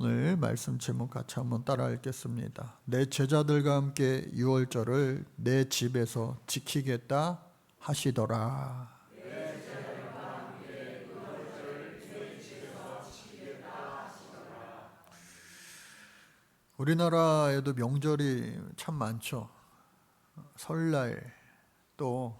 오늘 말씀 제목 같이 한번 따라 읽겠습니다. 내 제자들과 함께 유월절을 내 집에서 지키겠다 하시더라. 우리나라에도 명절이 참 많죠. 설날 또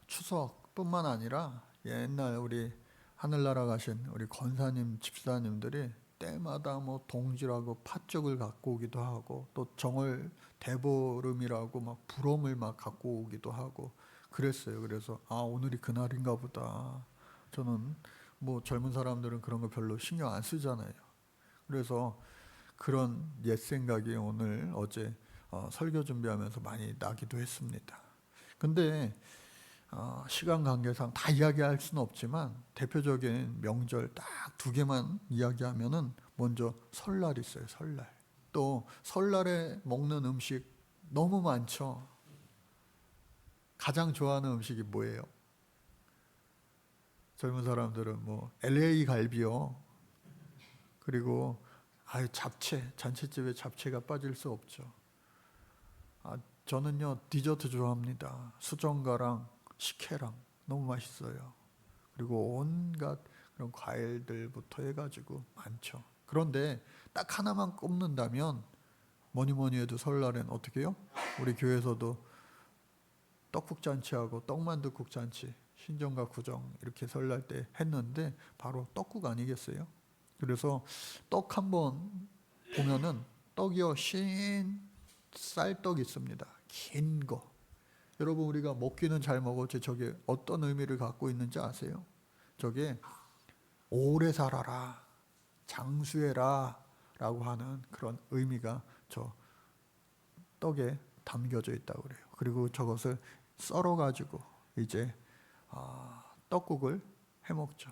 추석뿐만 아니라 옛날 우리 하늘나라 가신 우리 권사님 집사님들이 때마다 뭐 동지라고 팥죽을 갖고 오기도 하고 또 정월 대보름이라고 막 부럼을 막 갖고 오기도 하고 그랬어요. 그래서 오늘이 그날인가 보다. 저는 뭐 젊은 사람들은 그런 거 별로 신경 안 쓰잖아요. 그래서 그런 옛 생각이 오늘 어제 설교 준비하면서 많이 나기도 했습니다. 근데 시간 관계상 다 이야기할 수는 없지만 대표적인 명절 딱 두 개만 이야기하면은 먼저 설날 있어요. 설날. 또 설날에 먹는 음식 너무 많죠. 가장 좋아하는 음식이 뭐예요? 젊은 사람들은 뭐 LA 갈비요. 그리고 잡채, 잔치집에 잡채가 빠질 수 없죠. 저는요 디저트 좋아합니다. 수정과랑 식혜랑 너무 맛있어요. 그리고 온갖 그런 과일들부터 해가지고 많죠. 그런데 딱 하나만 꼽는다면 뭐니 해도 설날엔 어떻게 해요? 우리 교회에서도 떡국잔치하고 떡만둣국잔치 신정과 구정 이렇게 설날 때 했는데 바로 떡국 아니겠어요? 그래서 떡 한번 보면은 떡이요 신 쌀떡 있습니다. 긴 거. 여러분 우리가 먹기는 잘 먹었지 저게 어떤 의미를 갖고 있는지 아세요? 저게 오래 살아라, 장수해라 라고 하는 그런 의미가 저 떡에 담겨져 있다고 그래요. 그리고 저것을 썰어 가지고 이제 떡국을 해먹죠.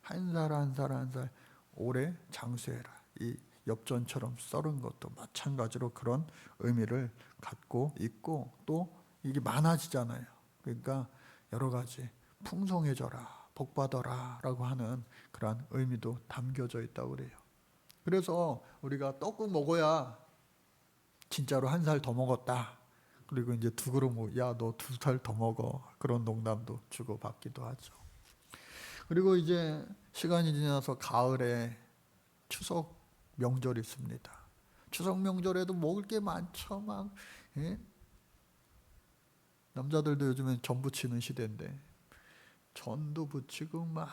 한 살 한 살 한 살 오래 장수해라. 이 엽전처럼 썰은 것도 마찬가지로 그런 의미를 갖고 있고 또 이게 많아지잖아요. 그러니까 여러 가지 풍성해져라, 복 받아라 라고 하는 그런 의미도 담겨져 있다고 그래요. 그래서 우리가 떡국 먹어야 진짜로 한 살 더 먹었다. 그리고 이제 두 그릇 야, 너 두 살 더 먹어. 그런 농담도 주고받기도 하죠. 그리고 이제 시간이 지나서 가을에 추석 명절이 있습니다. 추석 명절에도 먹을 게 많죠. 막 예? 남자들도 요즘엔 전 부치는 시대인데 전도 부치고 막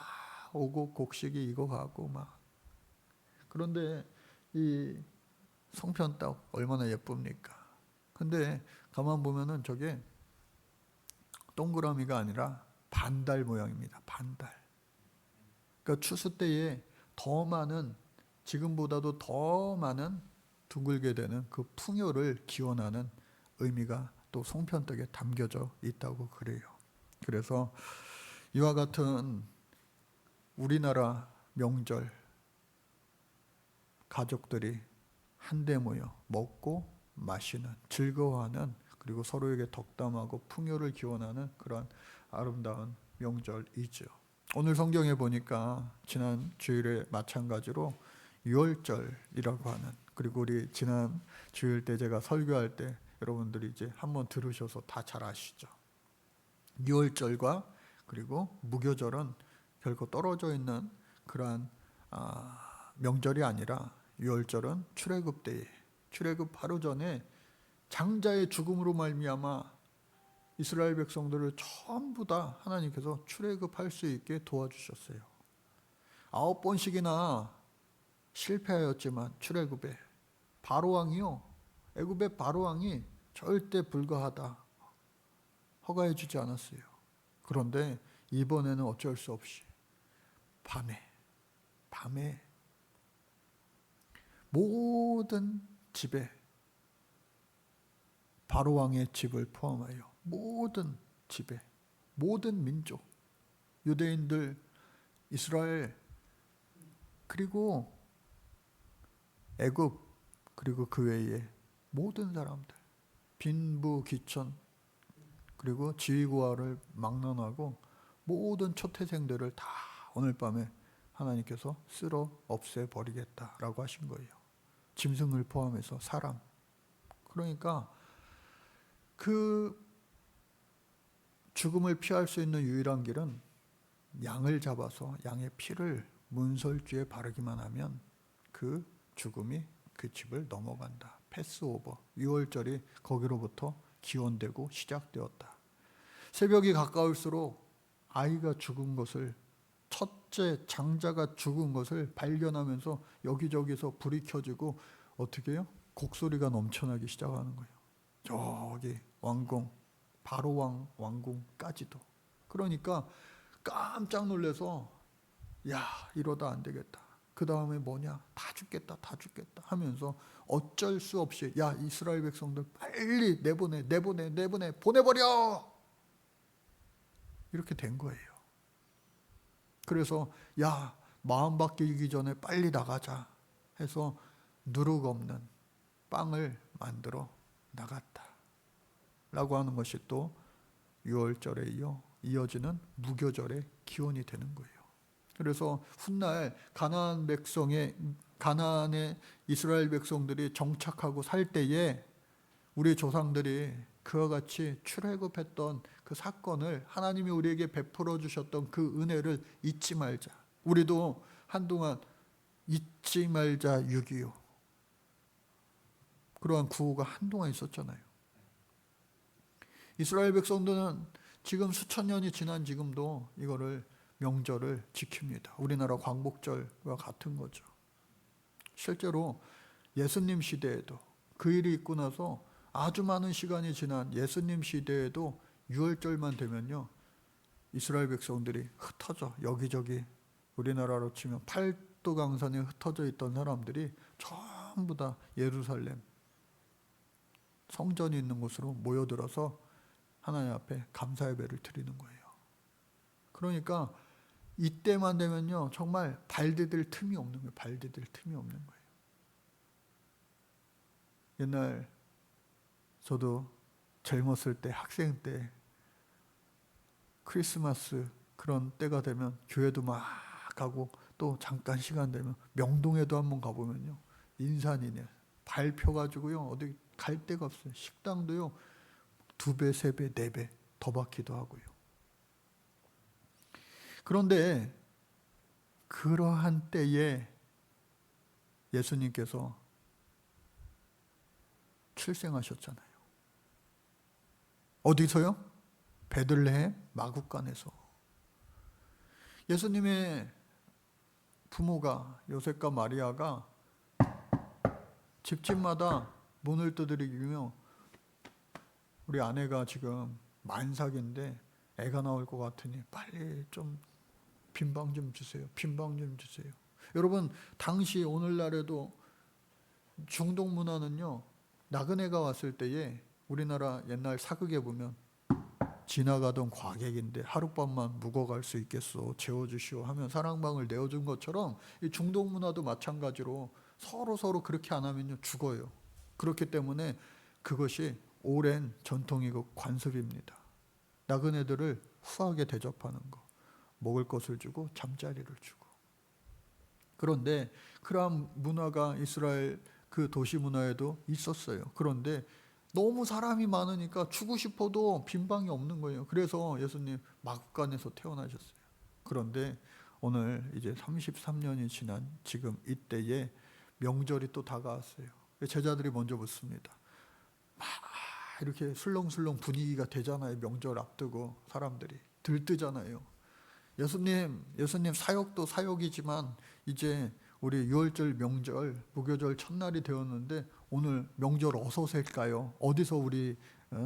오고 곡식이 익어가고 막. 그런데 이 송편떡 얼마나 예쁩니까? 근데 가만 보면은 저게 동그라미가 아니라 반달 모양입니다. 반달. 그러니까 추수 때에 더 많은, 지금보다도 더 많은 둥글게 되는 그 풍요를 기원하는 의미가 또 송편떡에 담겨져 있다고 그래요. 그래서 이와 같은 우리나라 명절 가족들이 한데 모여 먹고 마시는, 즐거워하는, 그리고 서로에게 덕담하고 풍요를 기원하는 그런 아름다운 명절이죠. 오늘 성경에 보니까 지난 주일에 마찬가지로 유월절이라고 하는, 그리고 우리 지난 주일 때 제가 설교할 때 여러분들이 이제 한번 들으셔서 다 잘 아시죠. 유월절과 그리고 무교절은 결코 떨어져 있는 그러한 명절이 아니라 유월절은 출애굽 때에, 출애굽 하루 전에 장자의 죽음으로 말미암아 이스라엘 백성들을 전부 다 하나님께서 출애굽할 수 있게 도와주셨어요. 9번씩이나 실패하였지만 출애굽에 바로왕이요, 애굽의 바로왕이 절대 불가하다 허가해 주지 않았어요. 그런데 이번에는 어쩔 수 없이 밤에 모든 집에, 바로왕의 집을 포함하여 모든 집에, 모든 민족, 유대인들, 이스라엘, 그리고 애굽, 그리고 그 외에 모든 사람들, 빈부 귀천, 그리고 지위고하를 막론하고 모든 초태생들을 다 오늘 밤에 하나님께서 쓸어 없애버리겠다라고 하신 거예요. 짐승을 포함해서 사람. 그러니까 그 죽음을 피할 수 있는 유일한 길은 양을 잡아서 양의 피를 문설주에 바르기만 하면 그 죽음이 그 집을 넘어간다. 패스오버. 유월절이 거기로부터 기원되고 시작되었다. 새벽이 가까울수록 아이가 죽은 것을, 첫째 장자가 죽은 것을 발견하면서 여기저기서 불이 켜지고 어떻게 해요? 곡소리가 넘쳐나기 시작하는 거예요. 저기 왕궁, 바로 왕궁까지도. 그러니까 깜짝 놀라서 야, 이러다 안 되겠다. 그 다음에 뭐냐? 다 죽겠다 하면서 어쩔 수 없이 야, 이스라엘 백성들 빨리 내보내, 보내버려! 이렇게 된 거예요. 그래서 야, 마음 바뀌기 전에 빨리 나가자 해서 누룩 없는 빵을 만들어 나갔다 라고 하는 것이 또 유월절에 이어지는 무교절의 기원이 되는 거예요. 그래서 훗날 가나안의 이스라엘 백성들이 정착하고 살 때에 우리 조상들이 그와 같이 출애굽했던 그 사건을, 하나님이 우리에게 베풀어 주셨던 그 은혜를 잊지 말자. 우리도 한동안 잊지 말자 6.25 그러한 구호가 한동안 있었잖아요. 이스라엘 백성들은 지금 수천 년이 지난 지금도 이거를, 명절을 지킵니다. 우리나라 광복절과 같은 거죠. 실제로 예수님 시대에도, 그 일이 있고 나서 아주 많은 시간이 지난 예수님 시대에도 유월절만 되면요, 이스라엘 백성들이 흩어져 여기저기, 우리나라로 치면 팔도강산에 흩어져 있던 사람들이 전부 다 예루살렘 성전이 있는 곳으로 모여들어서 하나님 앞에 감사 예배를 드리는 거예요. 그러니까 이때만 되면요, 정말 발 디딜 틈이 없는 거예요. 발 디딜 틈이 없는 거예요. 옛날 저도 젊었을 때, 학생 때 크리스마스 그런 때가 되면 교회도 막 가고, 또 잠깐 시간 되면 명동에도 한번 가보면요, 인산이네 발 펴가지고요 어디 갈 데가 없어요. 식당도요 2배, 3배, 4배 더 받기도 하고요. 그런데 그러한 때에 예수님께서 출생하셨잖아요. 어디서요? 베들레헴 마구간에서. 예수님의 부모가, 요셉과 마리아가 집집마다 문을 두드리며, 우리 아내가 지금 만삭인데 애가 나올 것 같으니 빨리 좀 빈방 좀 주세요. 빈방 좀 주세요. 여러분, 당시 오늘날에도 중동 문화는요, 나그네가 왔을 때에 우리나라 옛날 사극에 보면 지나가던 과객인데 하룻밤만 묵어갈 수 있겠소, 재워주시오 하면 사랑방을 내어준 것처럼 이 중동 문화도 마찬가지로 서로 그렇게 안 하면요 죽어요. 그렇기 때문에 그것이 오랜 전통이고 관습입니다. 나그네들을 후하게 대접하는 거, 먹을 것을 주고 잠자리를 주고. 그런데 그러한 문화가 이스라엘 그 도시 문화에도 있었어요. 그런데 너무 사람이 많으니까 주고 싶어도 빈방이 없는 거예요. 그래서 예수님 마구간에서 태어나셨어요. 그런데 오늘 이제 33년이 지난 지금 이때에 명절이 또 다가왔어요. 제자들이 먼저 묻습니다. 막 이렇게 술렁술렁 분위기가 되잖아요. 명절 앞두고 사람들이 들뜨잖아요. 예수님 사역도 사역이지만 이제 우리 유월절 명절, 무교절 첫날이 되었는데 오늘 명절 어디서 셀까요? 어디서 우리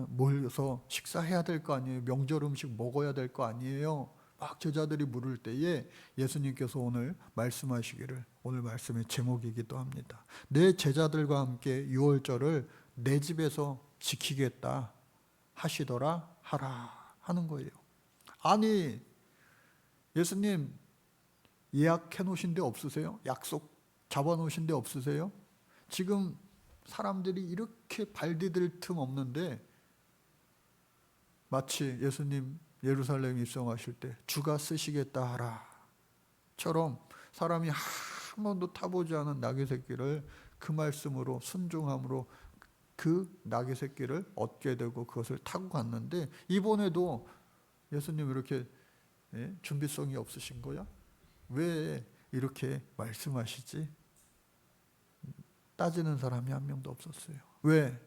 모여서 식사해야 될 거 아니에요? 명절 음식 먹어야 될 거 아니에요? 막 제자들이 물을 때에 예수님께서 오늘 말씀하시기를, 오늘 말씀의 제목이기도 합니다. 내 제자들과 함께 유월절을 내 집에서 지키겠다 하시더라 하라 하는 거예요. 아니, 예수님 예약해 놓으신 데 없으세요? 약속 잡아 놓으신 데 없으세요? 지금 사람들이 이렇게 발 디딜 틈 없는데, 마치 예수님 예루살렘 입성하실 때 주가 쓰시겠다 하라 처럼 사람이 한 번도 타보지 않은 낙의 새끼를 그 말씀으로 순종함으로 그 낙의 새끼를 얻게 되고 그것을 타고 갔는데, 이번에도 예수님 이렇게 준비성이 없으신 거야? 왜 이렇게 말씀하시지? 따지는 사람이 한 명도 없었어요. 왜?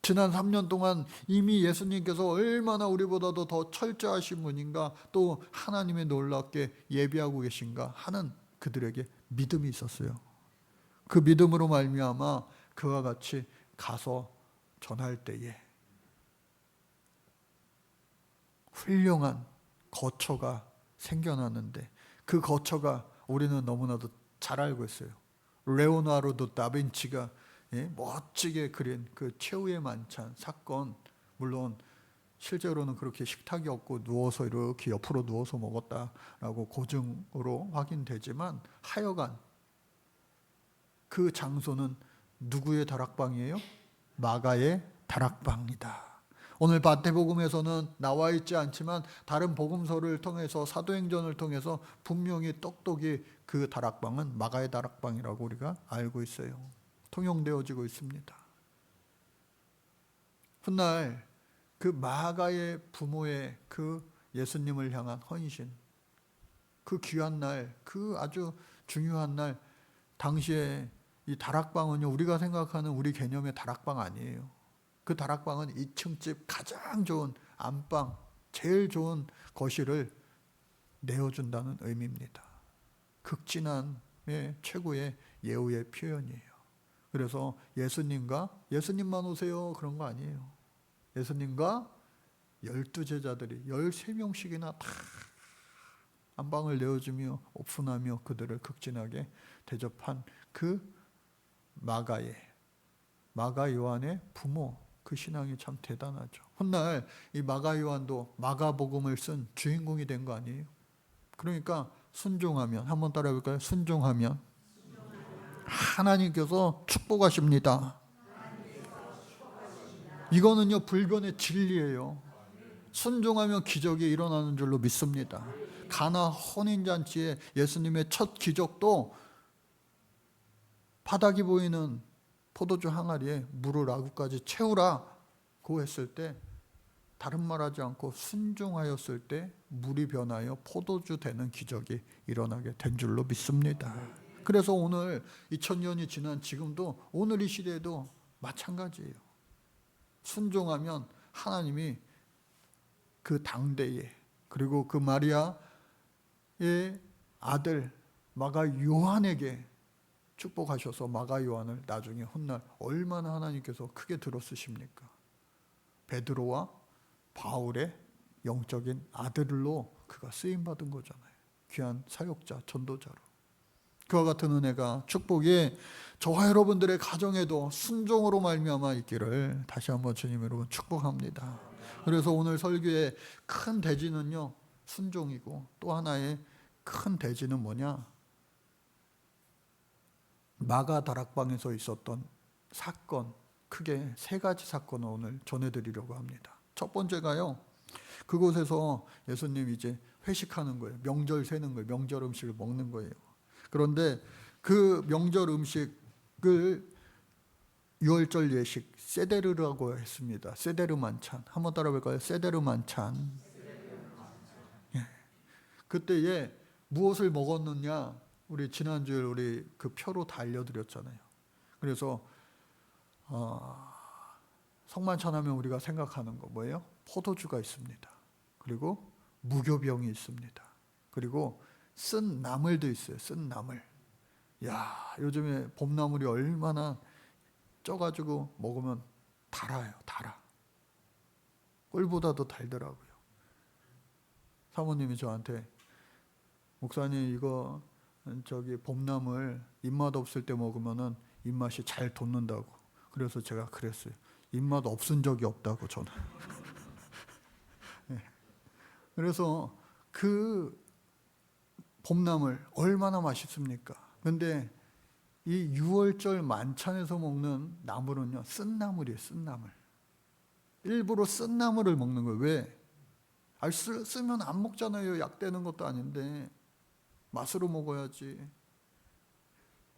지난 3년 동안 이미 예수님께서 얼마나 우리보다도 더 철저하신 분인가, 또 하나님의 놀랍게 예비하고 계신가 하는 그들에게 믿음이 있었어요. 그 믿음으로 말미암아 그와 같이 가서 전할 때에 훌륭한 거처가 생겨났는데, 그 거처가 우리는 너무나도 잘 알고 있어요. 레오나르도 다빈치가 멋지게 그린 그 최후의 만찬 사건, 물론 실제로는 그렇게 식탁이 없고 누워서 이렇게 옆으로 누워서 먹었다라고 고증으로 확인되지만, 하여간 그 장소는 누구의 다락방이에요? 마가의 다락방이다. 오늘 마태복음에서는 나와 있지 않지만 다른 복음서를 통해서, 사도행전을 통해서 분명히 똑똑히 그 다락방은 마가의 다락방이라고 우리가 알고 있어요. 통용되어지고 있습니다. 훗날 그 마가의 부모의 그 예수님을 향한 헌신, 그 귀한 날, 그 아주 중요한 날, 당시에 이 다락방은요, 우리가 생각하는 우리 개념의 다락방 아니에요. 그 다락방은 2층 집 가장 좋은 안방, 제일 좋은 거실을 내어준다는 의미입니다. 극진한 최고의 예우의 표현이에요. 그래서 예수님만 오세요 그런 거 아니에요. 예수님과 12제자들이 13명씩이나 다 안방을 내어주며 오픈하며 그들을 극진하게 대접한 그 마가 요한의 부모, 그 신앙이 참 대단하죠. 훗날 이 마가 요한도 마가복음을 쓴 주인공이 된 거 아니에요? 그러니까 순종하면, 한번 따라해 볼까요? 순종하면 하나님께서 축복하십니다. 이거는요, 불변의 진리예요. 순종하면 기적이 일어나는 줄로 믿습니다. 가나 혼인잔치에 예수님의 첫 기적도 바닥이 보이는 포도주 항아리에 물을 아구까지 채우라고 했을 때, 다른 말하지 않고 순종하였을 때 물이 변하여 포도주 되는 기적이 일어나게 된 줄로 믿습니다. 그래서 오늘 2000년이 지난 지금도 오늘 이 시대에도 마찬가지예요. 순종하면 하나님이 그 당대에, 그리고 그 마리아의 아들 마가 요한에게 축복하셔서 마가 요한을 나중에 훗날 얼마나 하나님께서 크게 들어쓰십니까? 베드로와 바울의 영적인 아들로 그가 쓰임받은 거잖아요. 귀한 사역자, 전도자로. 그와 같은 은혜가, 축복이 저와 여러분들의 가정에도 순종으로 말미암아 있기를 다시 한번 주님 여러분 축복합니다. 그래서 오늘 설교의 큰 대지는요, 순종이고, 또 하나의 큰 대지는 뭐냐? 마가 다락방에서 있었던 사건, 크게 3가지 사건을 오늘 전해드리려고 합니다. 첫 번째가요, 그곳에서 예수님이 이제 회식하는 거예요. 명절 세는 거예요. 명절 음식을 먹는 거예요. 그런데 그 명절 음식을 유월절 예식 세데르라고 했습니다. 세데르 만찬. 한번 따라볼까요? 세데르 만찬. 예. 그때에 무엇을 먹었느냐? 우리 지난주에 우리 그 표로 다 알려드렸잖아요. 그래서 성만찬 하면 우리가 생각하는 거 뭐예요? 포도주가 있습니다. 그리고 무교병이 있습니다. 그리고 쓴 나물도 있어요. 쓴 나물. 야, 요즘에 봄나물이 얼마나 쪄가지고 먹으면 달아요. 달아. 꿀보다도 달더라고요. 사모님이 저한테, 목사님 이거 봄나물 입맛 없을 때 먹으면은 입맛이 잘 돋는다고. 그래서 제가 그랬어요. 입맛 없은 적이 없다고 저는. 네. 그래서 그 봄나물 얼마나 맛있습니까? 근데 이 6월절 만찬에서 먹는 나물은요, 쓴 나물이에요. 쓴 나물. 일부러 쓴 나물을 먹는 거예요. 왜? 쓰면 안 먹잖아요. 약 되는 것도 아닌데 맛으로 먹어야지.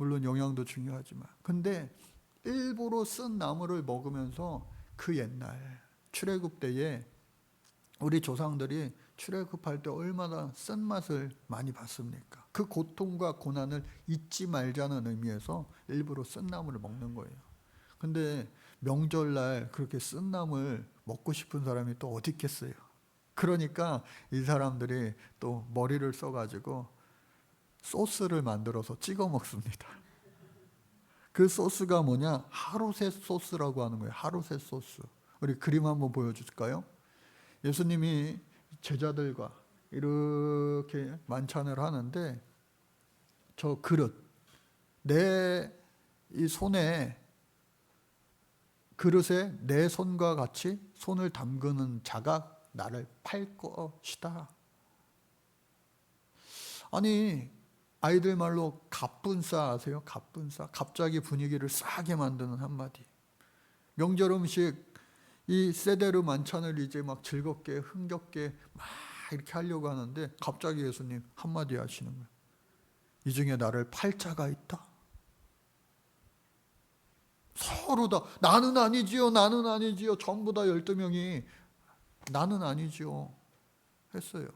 물론 영양도 중요하지만. 근데 일부러 쓴 나물을 먹으면서 그 옛날 출애굽 때에 우리 조상들이 출애굽할 때 얼마나 쓴맛을 많이 봤습니까? 그 고통과 고난을 잊지 말자는 의미에서 일부러 쓴 나물을 먹는 거예요. 근데 명절날 그렇게 쓴 나물 먹고 싶은 사람이 또 어디 있겠어요? 그러니까 이 사람들이 또 머리를 써가지고 소스를 만들어서 찍어 먹습니다. 그 소스가 뭐냐? 하루셋 소스라고 하는 거예요. 하루셋 소스. 우리 그림 한번 보여줄까요? 예수님이 제자들과 이렇게 만찬을 하는데 저 그릇, 내 이 손에 그릇에 내 손과 같이 손을 담그는 자가 나를 팔 것이다. 아니, 아이들 말로 갑분싸 아세요? 갑분싸. 갑자기 분위기를 싸게 만드는 한마디. 명절 음식, 이 세데르 만찬을 이제 막 즐겁게 흥겹게 막 이렇게 하려고 하는데 갑자기 예수님 한마디 하시는 거예요. 이 중에 나를 팔 자가 있다. 서로 다 나는 아니지요, 나는 아니지요. 전부 다 12명이 나는 아니지요 했어요.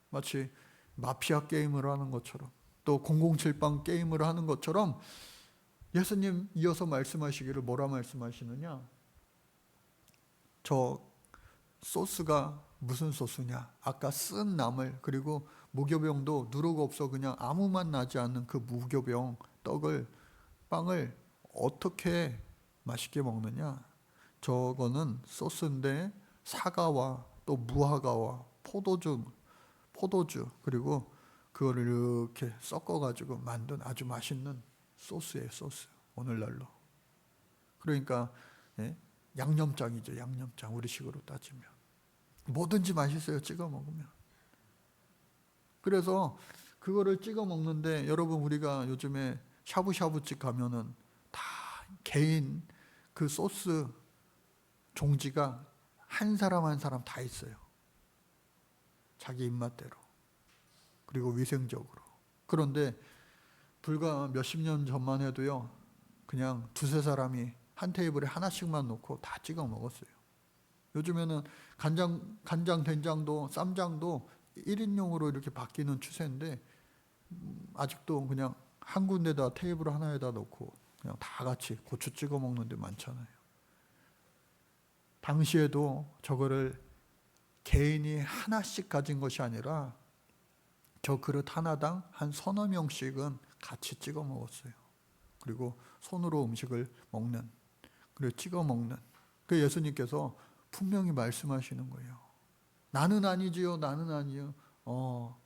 마치 마피아 게임을 하는 것처럼, 또 007방 게임을 하는 것처럼 예수님 이어서 말씀하시기를 뭐라 말씀하시느냐? 저 소스가 무슨 소스냐? 아까 쓴 나물, 그리고 무교병도 누룩 없어 그냥 아무 맛 나지 않는 그 무교병 빵을 어떻게 맛있게 먹느냐? 저거는 소스인데 사과와 또 무화과와 포도주 그리고 그거를 이렇게 섞어가지고 만든 아주 맛있는 소스예요. 소스. 오늘날로. 그러니까 양념장이죠. 양념장. 우리식으로 따지면 뭐든지 맛있어요. 찍어 먹으면. 그래서 그거를 찍어 먹는데 여러분, 우리가 요즘에 샤브샤브집 가면은 다 개인 그 소스 종지가 한 사람 한 사람 다 있어요. 자기 입맛대로. 그리고 위생적으로. 그런데 불과 몇십 년 전만 해도요, 그냥 두세 사람이 한 테이블에 하나씩만 놓고 다 찍어 먹었어요. 요즘에는 간장, 된장도 쌈장도 1인용으로 이렇게 바뀌는 추세인데 아직도 그냥 한 군데다 테이블 하나에다 놓고 그냥 다 같이 고추 찍어 먹는 데 많잖아요. 당시에도 저거를 개인이 하나씩 가진 것이 아니라 저 그릇 하나당 한 서너 명씩은 같이 찍어 먹었어요. 그리고 손으로 음식을 먹는, 그리고 찍어 먹는. 그 예수님께서 분명히 말씀하시는 거예요. 나는 아니지요, 나는 아니요.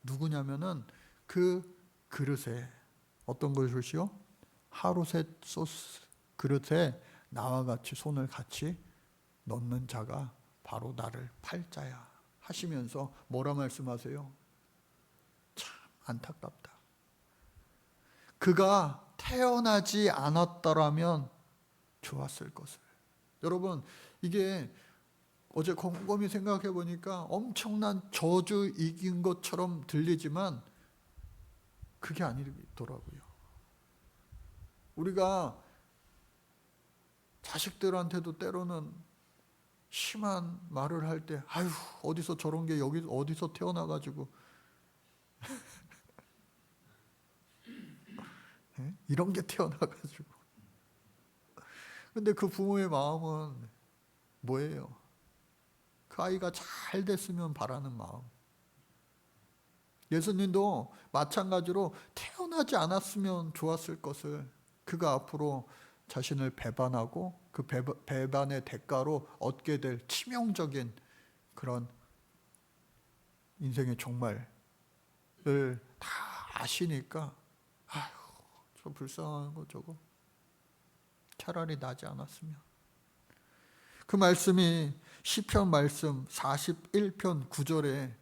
누구냐면은 그 그릇에 어떤 것이요? 하루셋 소스 그릇에 나와 같이 손을 같이 넣는 자가 바로 나를 팔 자야 하시면서 뭐라 말씀하세요? 참 안타깝다. 그가 태어나지 않았더라면 좋았을 것을. 여러분, 이게 어제 곰곰이 생각해 보니까 엄청난 저주 이긴 것처럼 들리지만 그게 아니더라고요. 우리가 자식들한테도 때로는 심한 말을 할 때, 아유, 어디서 저런 게 여기 어디서 태어나가지고 이런 게 태어나가지고. 근데 그 부모의 마음은 뭐예요? 그 아이가 잘 됐으면 바라는 마음. 예수님도 마찬가지로 태어나지 않았으면 좋았을 것을 그가 앞으로 자신을 배반하고 그 배반의 대가로 얻게 될 치명적인 그런 인생의 종말을 다 아시니까 아휴, 저 불쌍한 거 저거 차라리 나지 않았으면. 그 말씀이 시편 말씀 41편 9절에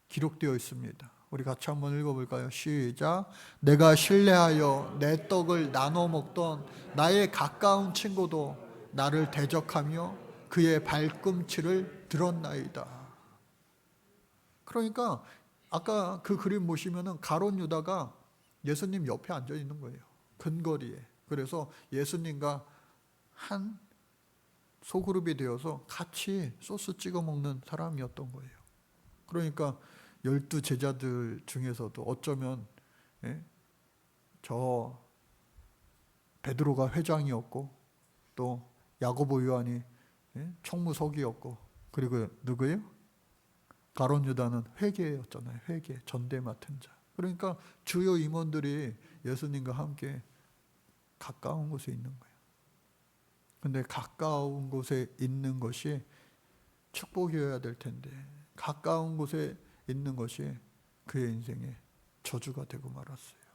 기록되어 있습니다. 우리 같이 한번 읽어볼까요? 시작. 내가 신뢰하여 내 떡을 나눠 먹던 나의 가까운 친구도 나를 대적하며 그의 발꿈치를 들었나이다. 그러니까 아까 그 그림 보시면은 가룟 유다가 예수님 옆에 앉아 있는 거예요. 근거리에. 그래서 예수님과 한 소그룹이 되어서 같이 소스 찍어 먹는 사람이었던 거예요. 그러니까 12 제자들 중에서도 어쩌면 저 베드로가 회장이었고 또 야고보 요한이 총무석이었고 그리고 누구예요? 가룟 유다는 회계였잖아요. 회계 전대 맡은 자. 그러니까 주요 임원들이 예수님과 함께 가까운 곳에 있는 거예요. 근데 가까운 곳에 있는 것이 축복이어야 될 텐데 가까운 곳에 있는 것이 그의 인생의 저주가 되고 말았어요.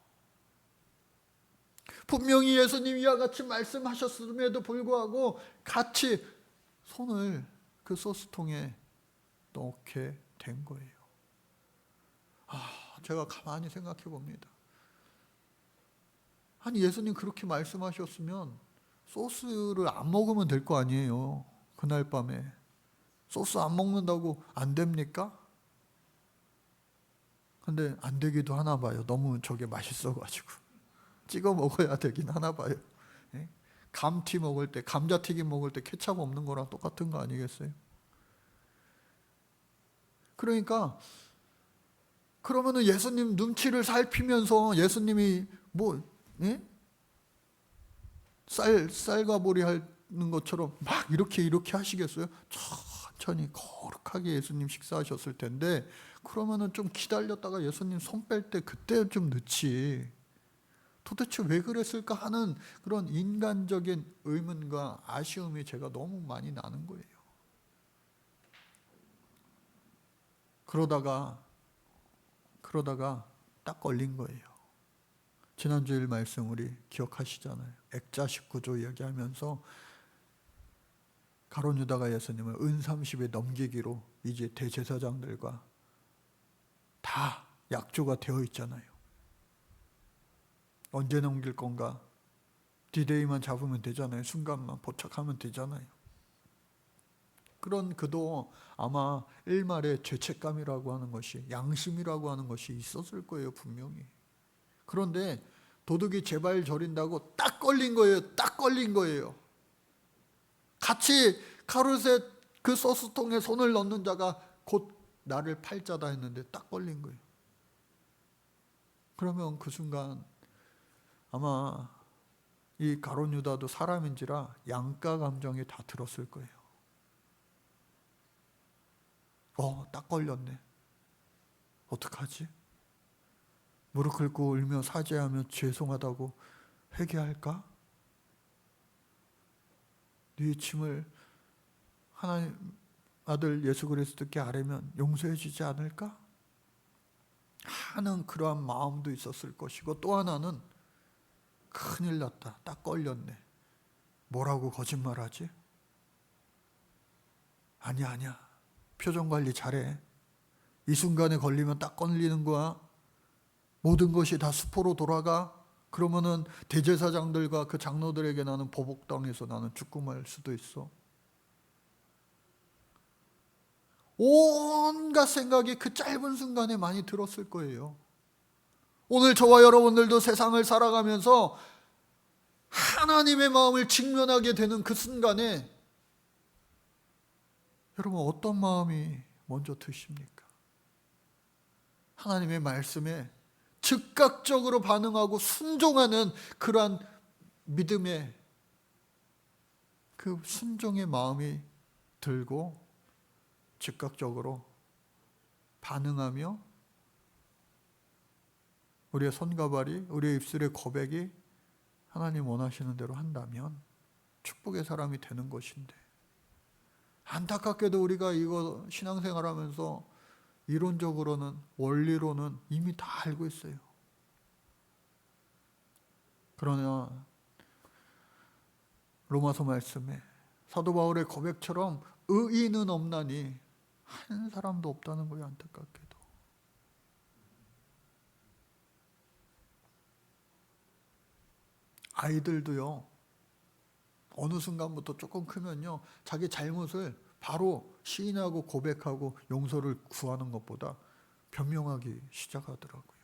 분명히 예수님이 이와 같이 말씀하셨음에도 불구하고 같이 손을 그 소스통에 넣게 된 거예요. 제가 가만히 생각해 봅니다. 아니 예수님 그렇게 말씀하셨으면 소스를 안 먹으면 될 거 아니에요. 그날 밤에 소스 안 먹는다고 안 됩니까? 근데 안 되기도 하나 봐요. 너무 저게 맛있어가지고 찍어 먹어야 되긴 하나 봐요. 감튀 먹을 때, 감자튀김 먹을 때 케찹 없는 거랑 똑같은 거 아니겠어요? 그러니까 그러면은 예수님 눈치를 살피면서 예수님이 뭐 쌀가보리 하는 것처럼 막 이렇게 하시겠어요? 천천히 거룩하게 예수님 식사하셨을 텐데 그러면은 좀 기다렸다가 예수님 손 뺄 때 그때 좀 늦지. 도대체 왜 그랬을까 하는 그런 인간적인 의문과 아쉬움이 제가 너무 많이 나는 거예요. 그러다가 딱 걸린 거예요. 지난주일 말씀 우리 기억하시잖아요. 액자식 구조 이야기하면서 가룟 유다가 예수님을 은 30에 넘기기로 이제 대제사장들과 다 약조가 되어 있잖아요. 언제 넘길 건가? 디데이만 잡으면 되잖아요. 순간만 포착하면 되잖아요. 그런 그도 아마 일말의 죄책감이라고 하는 것이, 양심이라고 하는 것이 있었을 거예요, 분명히. 그런데 도둑이 제발 저린다고 딱 걸린 거예요. 딱 걸린 거예요. 같이 카루셋 그 소스통에 손을 넣는 자가 곧 나를 팔 자다 했는데 딱 걸린 거예요. 그러면 그 순간 아마 이 가룟 유다도 사람인지라 양가 감정이 다 들었을 거예요. 딱 걸렸네. 어떡하지? 무릎 꿇고 울며 사죄하며 죄송하다고 회개할까? 네 짐을 하나님 아들 예수 그리스도께 아뢰면 용서해 주지 않을까? 하는 그러한 마음도 있었을 것이고 또 하나는 큰일 났다. 딱 걸렸네. 뭐라고 거짓말하지? 아니야. 표정 관리 잘해. 이 순간에 걸리면 딱 걸리는 거야. 모든 것이 다 수포로 돌아가. 그러면은 대제사장들과 그 장로들에게 나는 보복당해서 나는 죽고 말 수도 있어. 온갖 생각이 그 짧은 순간에 많이 들었을 거예요. 오늘 저와 여러분들도 세상을 살아가면서 하나님의 마음을 직면하게 되는 그 순간에 여러분 어떤 마음이 먼저 드십니까? 하나님의 말씀에 즉각적으로 반응하고 순종하는 그러한 믿음의 그 순종의 마음이 들고 즉각적으로 반응하며 우리의 손과 발이, 우리의 입술의 고백이 하나님 원하시는 대로 한다면 축복의 사람이 되는 것인데 안타깝게도 우리가 이거 신앙생활하면서 이론적으로는 원리로는 이미 다 알고 있어요. 그러나 로마서 말씀에 사도 바울의 고백처럼 의인은 없나니 한 사람도 없다는 거예요. 안타깝게도. 아이들도요. 어느 순간부터 조금 크면요. 자기 잘못을 바로 시인하고 고백하고 용서를 구하는 것보다 변명하기 시작하더라고요.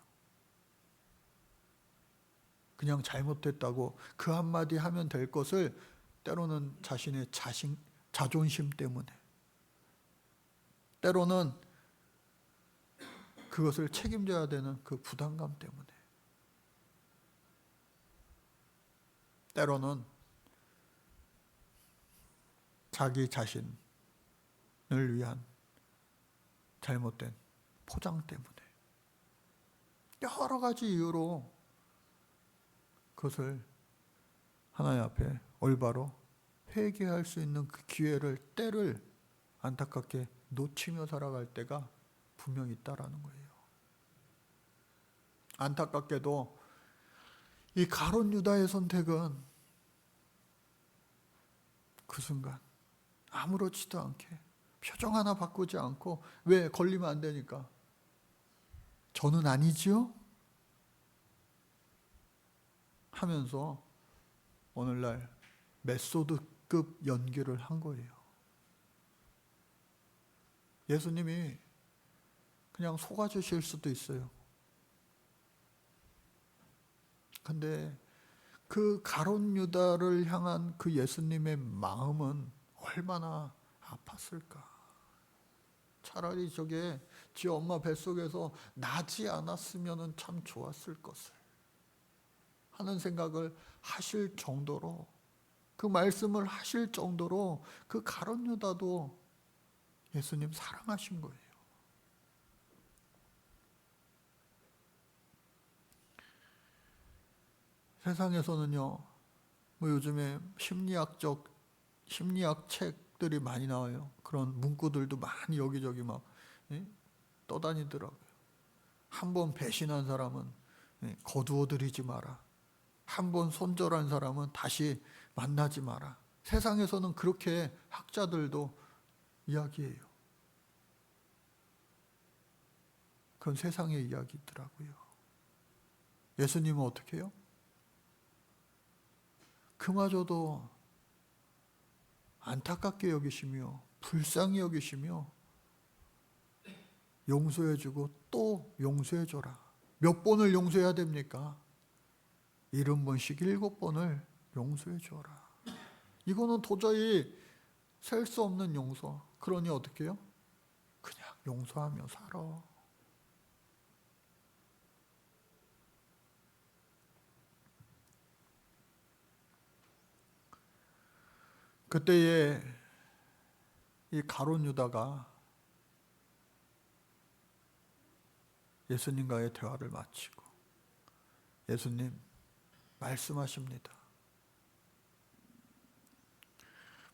그냥 잘못했다고 그 한마디 하면 될 것을 때로는 자신의 자존심 때문에, 때로는 그것을 책임져야 되는 그 부담감 때문에, 때로는 자기 자신을 위한 잘못된 포장 때문에, 여러 가지 이유로 그것을 하나님 앞에 올바로 회개할 수 있는 그 기회를, 때를 안타깝게 놓치며 살아갈 때가 분명히 있다라는 거예요. 안타깝게도 이 가룟 유다의 선택은 그 순간 아무렇지도 않게 표정 하나 바꾸지 않고, 왜? 걸리면 안 되니까. 저는 아니지요? 하면서 오늘날 메소드급 연기를 한 거예요. 예수님이 그냥 속아주실 수도 있어요. 근데 그 가룟 유다를 향한 그 예수님의 마음은 얼마나 아팠을까. 차라리 저게 지 엄마 뱃속에서 나지 않았으면 참 좋았을 것을 하는 생각을 하실 정도로, 그 말씀을 하실 정도로 그 가룟 유다도 예수님 사랑하신 거예요. 세상에서는요, 뭐 요즘에 심리학 책들이 많이 나와요. 그런 문구들도 많이 여기저기 막 떠다니더라고요. 한 번 배신한 사람은 거두어들이지 마라. 한 번 손절한 사람은 다시 만나지 마라. 세상에서는 그렇게 학자들도 이야기해요. 그건 세상의 이야기더라고요. 예수님은 어떻게 해요? 그마저도 안타깝게 여기시며 불쌍히 여기시며 용서해주고 또 용서해줘라. 몇 번을 용서해야 됩니까? 70번씩 7번을 용서해줘라. 이거는 도저히 셀 수 없는 용서. 그러니 어떻게 해요? 그냥 용서하며 살아. 그때에 이 가룟 유다가 예수님과의 대화를 마치고 예수님 말씀하십니다.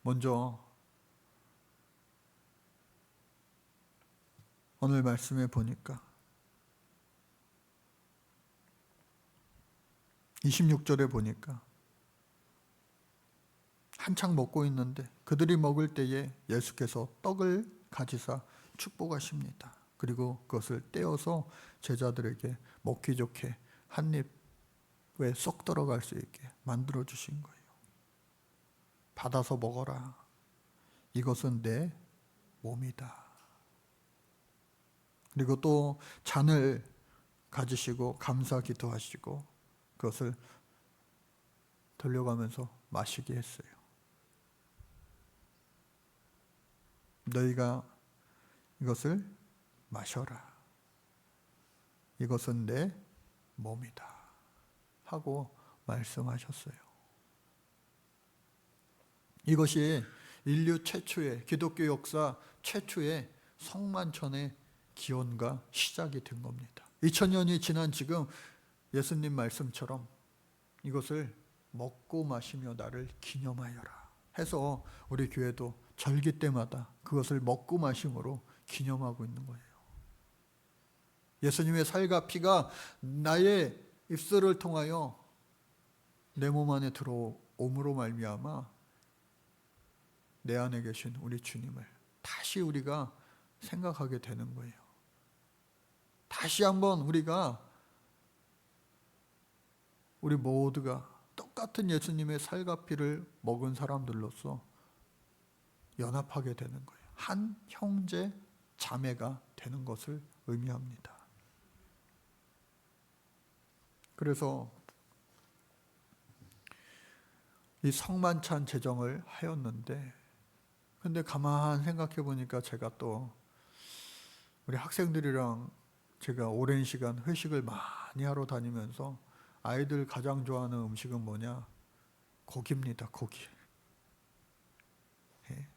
먼저 오늘 말씀에 보니까 26절에 보니까 한창 먹고 있는데 그들이 먹을 때에 예수께서 떡을 가지사 축복하십니다. 그리고 그것을 떼어서 제자들에게 먹기 좋게 한 입에 쏙 들어갈 수 있게 만들어 주신 거예요. 받아서 먹어라. 이것은 내 몸이다. 그리고 또 잔을 가지시고 감사 기도하시고 그것을 돌려가면서 마시게 했어요. 너희가 이것을 마셔라. 이것은 내 몸이다. 하고 말씀하셨어요. 이것이 인류 최초의, 기독교 역사 최초의 성만천의 기원과 시작이 된 겁니다. 2000년이 지난 지금 예수님 말씀처럼 이것을 먹고 마시며 나를 기념하여라 해서 우리 교회도 절기 때마다 그것을 먹고 마심으로 기념하고 있는 거예요. 예수님의 살과 피가 나의 입술을 통하여 내 몸 안에 들어옴으로 말미암아 내 안에 계신 우리 주님을 다시 우리가 생각하게 되는 거예요. 다시 한번 우리 모두가 똑같은 예수님의 살과 피를 먹은 사람들로서 연합하게 되는 거예요. 한 형제 자매가 되는 것을 의미합니다. 그래서 이 성만찬 제정을 하였는데, 근데 가만 생각해 보니까 제가 또 우리 학생들이랑 제가 오랜 시간 회식을 많이 하러 다니면서 아이들 가장 좋아하는 음식은 뭐냐? 고기입니다. 고기. 예.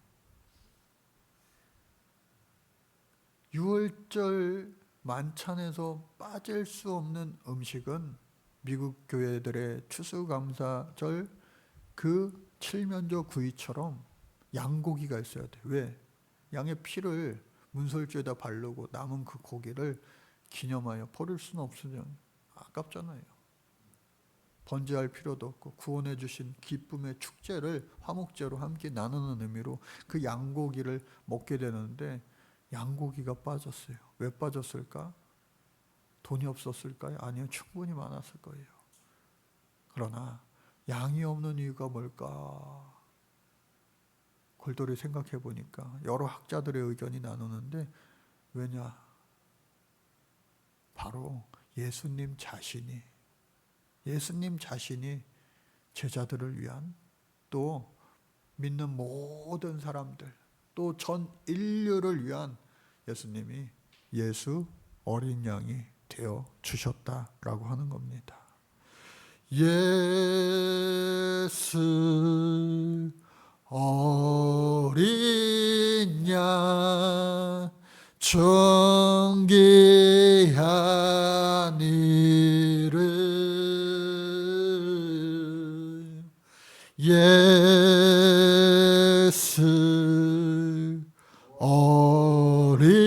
유월절 만찬에서 빠질 수 없는 음식은 미국 교회들의 추수감사절 그 칠면조 구이처럼 양고기가 있어야 돼. 왜? 양의 피를 문설주에다 바르고 남은 그 고기를 기념하여 버릴 수는 없으면 아깝잖아요. 번제할 필요도 없고 구원해 주신 기쁨의 축제를 화목제로 함께 나누는 의미로 그 양고기를 먹게 되는데, 양고기가 빠졌어요. 왜 빠졌을까? 돈이 없었을까요? 아니요, 충분히 많았을 거예요. 그러나 양이 없는 이유가 뭘까? 골똘히 생각해 보니까 여러 학자들의 의견이 나누는데, 왜냐? 바로 예수님 자신이 제자들을 위한, 또 믿는 모든 사람들, 또 전 인류를 위한 예수님이 예수 어린 양이 되어 주셨다라고 하는 겁니다. 예수 어린 양 존귀한 이름, 예수 어린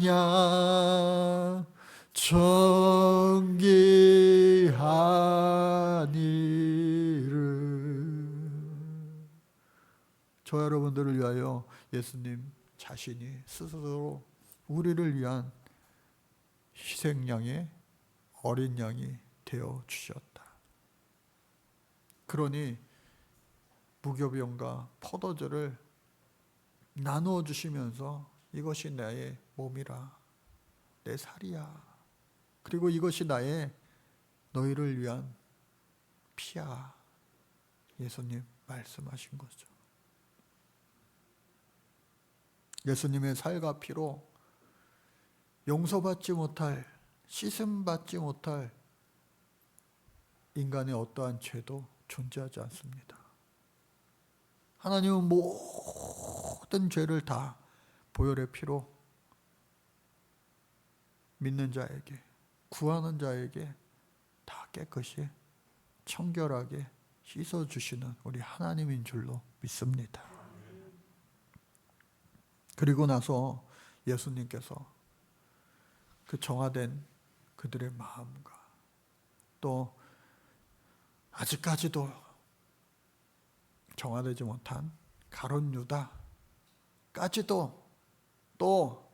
양 존귀한 이름. 저 여러분들을 위하여 예수님 자신이 스스로 우리를 위한 희생양의 어린 양이 되어 주셨다. 그러니 무교병과 포도주를 나누어 주시면서 이것이 나의 몸이라, 내 살이야, 그리고 이것이 나의 너희를 위한 피야, 예수님 말씀하신 거죠. 예수님의 살과 피로 용서받지 못할, 씻음받지 못할 인간의 어떠한 죄도 존재하지 않습니다. 하나님은 모든 죄를 다 보혈의 피로 믿는 자에게, 구하는 자에게 다 깨끗이 청결하게 씻어주시는 우리 하나님인 줄로 믿습니다. 그리고 나서 예수님께서 그 정화된 그들의 마음과, 또 아직까지도 정화되지 못한 가룟 유다까지도, 또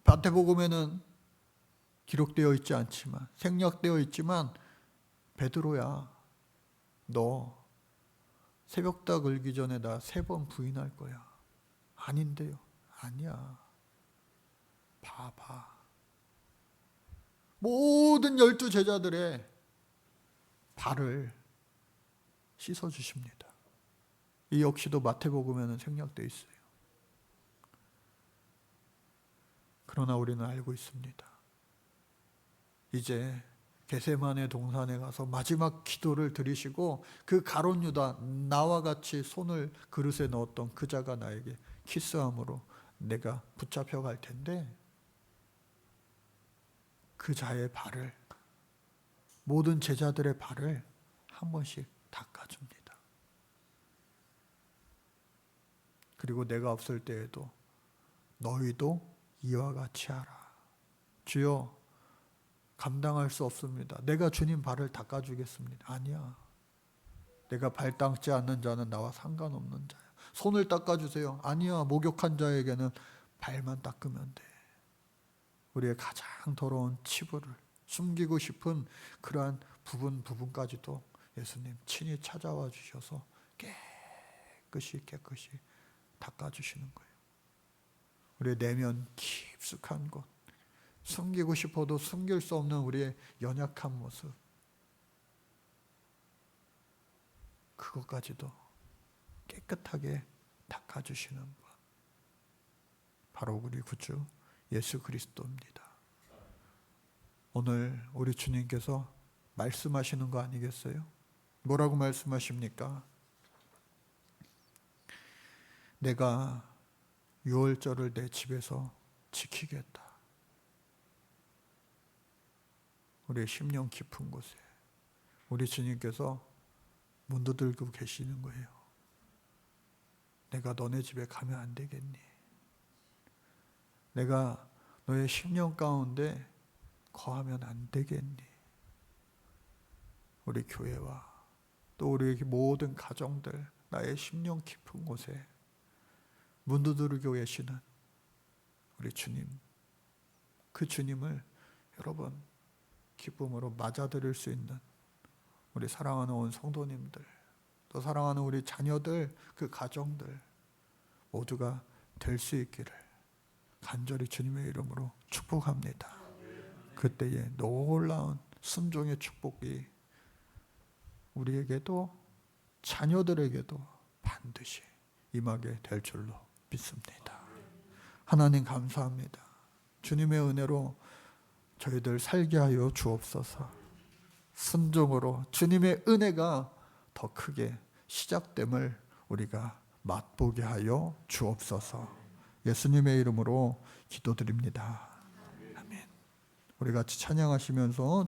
마태복음에는 기록되어 있지 않지만, 생략되어 있지만, 베드로야, 너 새벽닭 울기 전에 나 3번 부인할 거야. 아닌데요. 아니야. 봐봐. 모든 12 제자들의 발을 씻어주십니다. 이 역시도 마태복음에는 생략되어 있어요. 그러나 우리는 알고 있습니다. 이제 겟세마네 동산에 가서 마지막 기도를 드리시고, 그 가룟 유다, 나와 같이 손을 그릇에 넣었던 그 자가 나에게 키스함으로 내가 붙잡혀 갈 텐데, 그 자의 발을, 모든 제자들의 발을 한 번씩 닦아줍니다. 그리고 내가 없을 때에도 너희도 이와 같이 하라. 주여, 감당할 수 없습니다. 내가 주님 발을 닦아주겠습니다. 아니야. 내가 발 닦지 않는 자는 나와 상관없는 자야. 손을 닦아주세요. 아니야. 목욕한 자에게는 발만 닦으면 돼. 우리의 가장 더러운 치부를 숨기고 싶은 그러한 부분까지도 예수님 친히 찾아와 주셔서 깨끗이 닦아주시는 거예요. 우리의 내면 깊숙한 곳, 숨기고 싶어도 숨길 수 없는 우리의 연약한 모습, 그 그것까지도 깨끗하게 닦아주시는 분, 바로 우리 구주 예수 그리스도입니다. 오늘 우리 주님께서 말씀하시는 거 아니겠어요? 뭐라고 말씀하십니까? 내가 유월절을 내 집에서 지키겠다. 우리의 심령 깊은 곳에 우리 주님께서 문 두들고 계시는 거예요. 내가 너네 집에 가면 안 되겠니? 내가 너의 심령 가운데 거하면 안 되겠니? 우리 교회와 또 우리 모든 가정들, 나의 심령 깊은 곳에 문 두드리고 계시는 우리 주님, 그 주님을 여러분 기쁨으로 맞아들일 수 있는 우리 사랑하는 온 성도님들, 또 사랑하는 우리 자녀들, 그 가정들 모두가 될 수 있기를 간절히 주님의 이름으로 축복합니다. 그때에 놀라운 순종의 축복이 우리에게도 자녀들에게도 반드시 임하게 될 줄로 믿습니다. 하나님 감사합니다. 주님의 은혜로 저희들 살게 하여 주옵소서. 순종으로 주님의 은혜가 더 크게 시작됨을 우리가 맛보게 하여 주옵소서. 예수님의 이름으로 기도드립니다. 아멘. 우리 같이 찬양하시면서